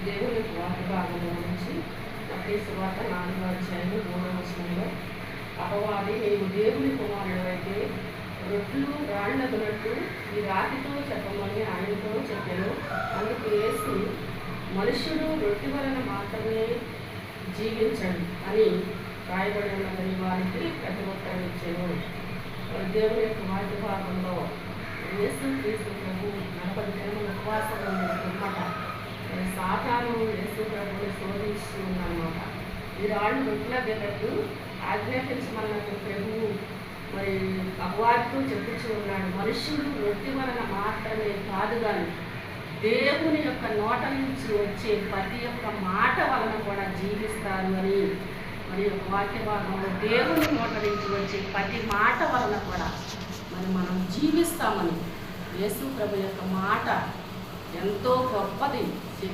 దేవుని వాక్య భాగంలో నుంచి మత్తయి సువార్త 4వ అధ్యాయం 3వ వచనంలో అపవాది నీవు దేవుని కుమారుడు అయితే రొట్లు రాళ్ళకున్నట్టు ఈ రాతితో చెప్పమని ఆయనతో చెప్పాను. అందుకు యేసు మనుషుడు రొట్టె వలన మాత్రమే జీవించడు అని రాయబడి ఉన్నదని వారికి ప్రతిఉత్తరం ఇచ్చాను. దేవుని యొక్క వాక్య భాగంలో యేసు క్రీస్తు ప్రభు 40 దినముల ఉపవాసంలో ఉన్నమాట. సాతాను యేసు ప్రభుని శోధిస్తూ ఉన్నమాట. ఈ రాళ్ళు రొట్టెలా తిన్నట్టు ఆజ్ఞాపించమన్నట్టు ప్రభువు మరి అపవాదితో చెప్పుచూ ఉన్నాడు. మనుషుడు రొట్టె వలన మాత్రమే కాదు కానీ దేవుని యొక్క నోట నుంచి వచ్చే ప్రతి ఒక్క మాట వలన కూడా జీవిస్తారు అని మరి ఒక వాక్య భాగంలో దేవుని నోట నుంచి వచ్చే ప్రతి మాట వలన కూడా మరి మనం జీవిస్తామని యేసు ప్రభు యొక్క మాట ఎంతో గొప్పది.